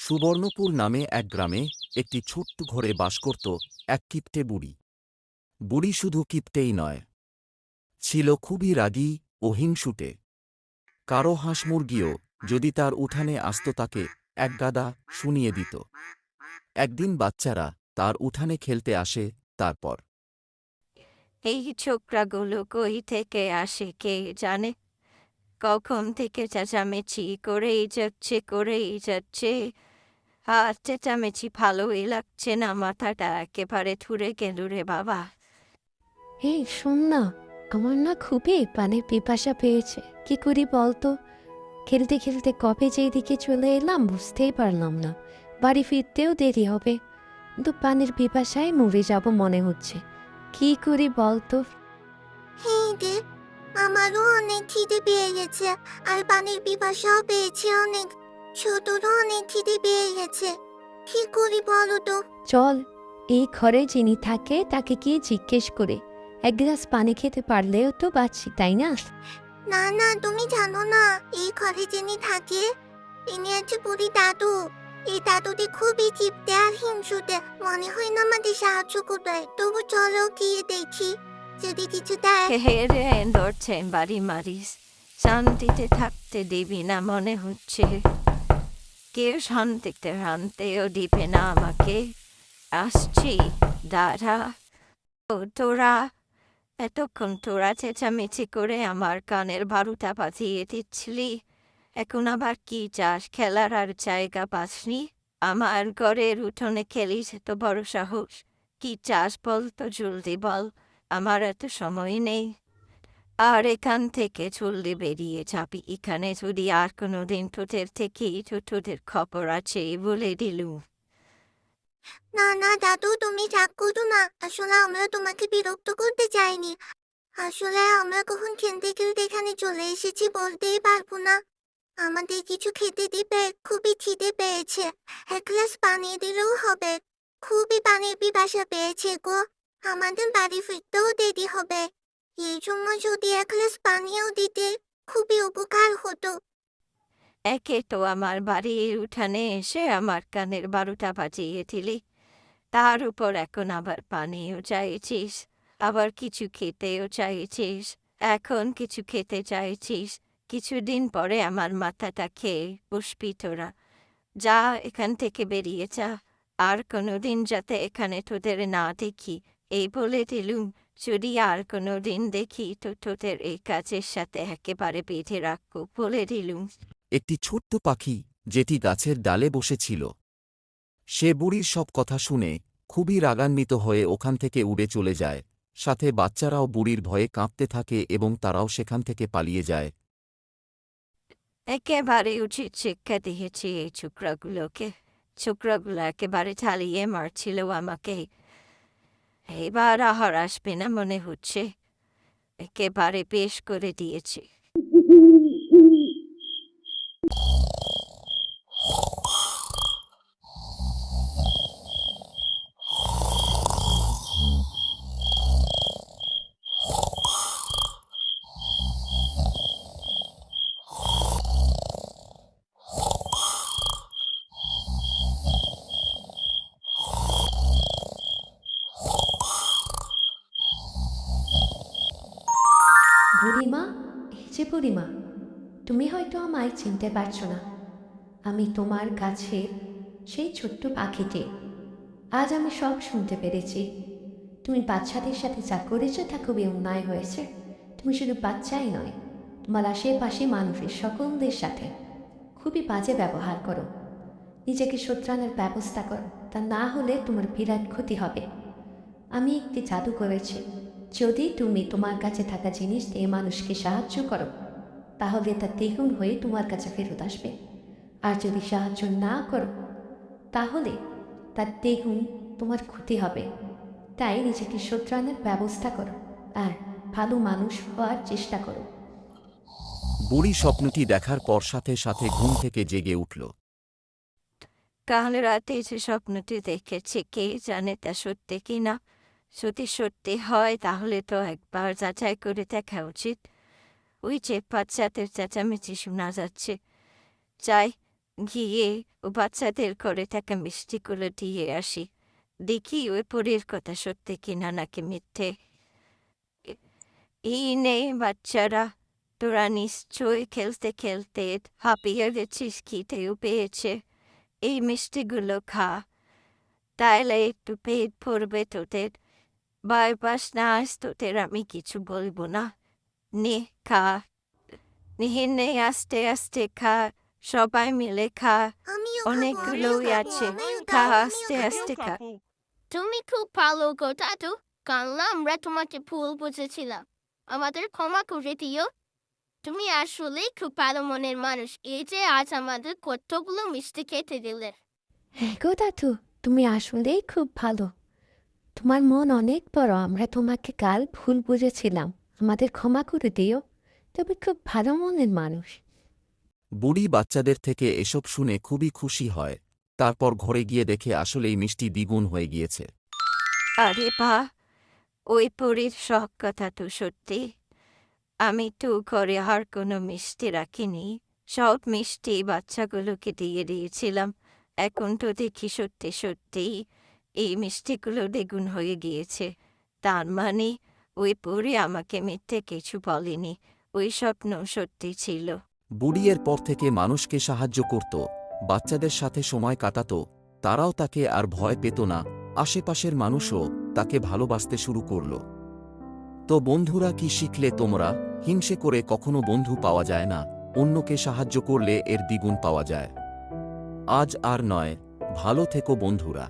সুবর্ণপুর নামে এক গ্রামে একটি ছোট্ট ঘরে বাস করত এক কিপ্টে বুড়ি। বুড়ি শুধু কিপ্টেই নয়, ছিল খুবই রাগী ও হিংসুটে। কারো হাঁস মুরগিও যদি তার উঠানে আসত তাকে একগাদা শুনিয়ে দিত। একদিন বাচ্চারা তার উঠানে খেলতে আসে, তারপর এই ছোকরাগুলো কই থেকে আসে কে জানে? কখন থেকে চেঁচামেচি করেই যাচ্ছে। আর চেঁচামেচি ভালোই লাগছে না, মাথাটা একেবারে থুরে গেল রে বাবা। এই শোন না, আমার না খুবই পানির পিপাসা পেয়েছে। কি করি বলতো? খেলতে খেলতে কবে যে এদিকে চলে এলাম বুঝতেই পারলাম না। বাড়ি ফিরতেও দেরি হবে, কিন্তু পানির পিপাসায় মরে যাব মনে হচ্ছে। কি করি বলতো? এই রে, আমারও অনেক খিদে পেয়ে গেছে, আর পানির পিপাসাও পেয়েছে অনেক। ছোটরও অনেক খিদে পেয়ে গেছে। কি করি বলো তো? চল, এই ঘরে যিনি থাকে তাকে গিয়ে জিজ্ঞেস করে এক গ্লাস পানি খেতে পারলেও তো বাঁচি, তাই না? না না, তুমি জানো না এই ঘরে যিনি থাকে ইনি হচ্ছে বুড়ি দাদু। এই দাদুটি খুবই কিপটে আর হিংসুটে, মনে হয় না আমাদের সাহায্য করবে। তবু চলো গিয়ে দেখি যদি কিছু দেয়। হে রে ধরছেন বাড়ি মারিস, শান্তিতে থাকতে দিবি না মনে হচ্ছে। কেউ শান্তিতে রানতেও দিবে না আমাকে। আসছি, দাঁড়া। ও তোরা, এতক্ষণ তোরা চেঁচামেচি করে আমার কানের বারুটা বাজিয়ে দিচ্ছিলি, এখন আবার কি চাস? খেলার আর জায়গা পাসনি? আমার ঘরের উঠোনে খেলিস, এত বড় সাহস? কি চাস বল তো, জলদি বল, আমার এত সময় নেই। আর এখান থেকে জলদি বেরিয়ে যাবি, এখানে যদি আর কোনোদিন তোদের খবর আছে বলে দিলুম। না না দাদু, তুমি রাগ করো না, আসলে আমরা তোমাকে বিরক্ত করতে চাইনি। আসলে আমরা কখন খেলতে খেলতে এখানে চলে এসেছি বলতেই পারবো না। আমাদের কিছু খেতে দিবে, খুবই খিদে পেয়েছে। এক গ্লাস পানি দিলেও হবে, খুবই পানির পিপাসা পেয়েছে গো। আমাদের বাড়ি ফিরতেও দেরি হবে, এই জন্য যদি এক গ্লাস পানিও দিতে খুবই উপকার হতো। একে তো আমার বাড়ির উঠানে এসে আমার কানের বারোটা বাজিয়ে দিলি, তার উপর এখন আবার পানিও চাইছিস, আবার কিছু খেতেও চাইছিস। এখন কিছু খেতে চাইছিস, কিছুদিন পরে আমার মাথাটা খেয়ে বসবি তোরা। যা, এখান থেকে বেরিয়ে যা, আর কোনোদিন যাতে এখানে তোদের না দেখি এই বলে দিলুম। যদি আর কোনোদিন দেখি তো তোদের এই কাজের সাথে একেবারে বেঁধে রাখবো বলে দিলুম। একটি ছোট্ট পাখি যেটি গাছের ডালে বসেছিল, সে বুড়ির সব কথা শুনে খুবই রাগান্বিত হয়ে ওখান থেকে উড়ে চলে যায়। সাথে বাচ্চারাও বুড়ির ভয়ে কাঁপতে থাকে এবং তারাও সেখান থেকে পালিয়ে যায়। একেবারে উচিত শিক্ষা দিয়েছি এই ছোকরাগুলো একেবারে চালিয়ে মারছিল আমাকে। এবার আহার আসবে না মনে হচ্ছে, একেবারে বেশ করে দিয়েছি। বুড়িমা, এই যে বুড়িমা, তুমি হয়তো আমায় চিনতে পারছো না। আমি তোমার কাছে সেই ছোট্ট পাখিটি। আজ আমি সব শুনতে পেরেছি। তুমি বাচ্চাদের সাথে যা করেছো তা খুবই অন্যায় হয়েছে। তুমি শুধু বাচ্চাই নয়, তোমার আশেপাশে মানুষের সকলদের সাথে খুবই বাজে ব্যবহার করো। নিজেকে শোধরানোর ব্যবস্থা করো, তা না হলে তোমার বিরাট ক্ষতি হবে। আমি একটি জাদু করেছি, যদি তুমি তোমার কাছে থাকা জিনিস দিয়ে মানুষকে সাহায্য করো তাহলে তা দ্বিগুণ হয়ে তোমার কাছে ফেরত আসবে। আর যদি সাহায্য না করো তাহলে তার দ্বিগুণ তোমার ক্ষতি হবে। তাই নিজেকে শোধরানোর ব্যবস্থা করো আর ভালো মানুষ হওয়ার চেষ্টা করো। বুড়ি স্বপ্নটি দেখার পর সাথে সাথে ঘুম থেকে জেগে উঠল। কাল রাতে যে স্বপ্নটি দেখেছি কে জানে তা সত্যি কি না। যদি সত্যি হয় তাহলে তো একবার যাচাই করে দেখা উচিত। ওই যে বাচ্চাদের চেঁচামেচি শোনা যাচ্ছে, যাই গিয়ে ও বাচ্চাদের করে থাকা মিষ্টিগুলো দিয়ে আসি। দেখি ওই পরীর কথা সত্যি কিনা নাকি মিথ্যে। এই নে বাচ্চারা, তোরা নিশ্চয়ই খেলতে খেলতে হাঁপিয়ে গেছিস, খিদেও পেয়েছে। এই মিষ্টিগুলো খা, তাইলে একটু পেট ভরবে তোদের। বাইপাস না আস তোদের আমি কিছু বলবো না। নে খা, নে আস্তে আস্তে খা, সবাই মিলে খা। আমিও অনেকগুলোই আছে, খা আস্তে আস্তে খা। তুমি খুব ভালো গো দাদু। কাল না আমরা তোমাকে ভুল বুঝেছিলাম, আমাদের ক্ষমা করে দিও। তুমি আসলে খুব ভালো মনের মানুষ। এই যে আজ আমাদের কতগুলো মিষ্টি খেতে দিলে। হ্যাঁ গো দাদু, তুমি আসলেই খুব ভালো। তোমার মন অনেক বড়। আমরা তোমাকে কাল ভুল বুঝেছিলাম, আমাদের ক্ষমা করে দিও। তুমি খুব ভালো মনের মানুষ। বুড়ি বাচ্চাদের থেকে এসব শুনে খুবই খুশি হয়। তারপর ঘরে গিয়ে দেখে আসলেই মিষ্টি দ্বিগুণ হয়ে গিয়েছে। আরে বাহ, ওই পরীর সব কথা তো সত্যি। আমি তো ঘরে আর কোনো মিষ্টি রাখিনি, সব মিষ্টি বাচ্চাগুলোকে দিয়ে দিয়েছিলাম। এখন তো দেখি সত্যি সত্যি এই মিষ্টিগুলো দ্বিগুণ হয়ে গিয়েছে। তার মানে ওই পরী আমাকে মিথ্যে কিছু বলেনি, ওই স্বপ্ন সত্যি ছিল। বুড়ি এর পর থেকে মানুষকে সাহায্য করত, বাচ্চাদের সাথে সময় কাটাত। তারাও তাকে আর ভয় পেত না, আশেপাশের মানুষও তাকে ভালোবাসতে শুরু করল। তো বন্ধুরা, কি শিখলে তোমরা? হিংসে করে কখনো বন্ধু পাওয়া যায় না, অন্যকে সাহায্য করলে এর দ্বিগুণ পাওয়া যায়। আজ আর নয়, ভালো থেকো বন্ধুরা।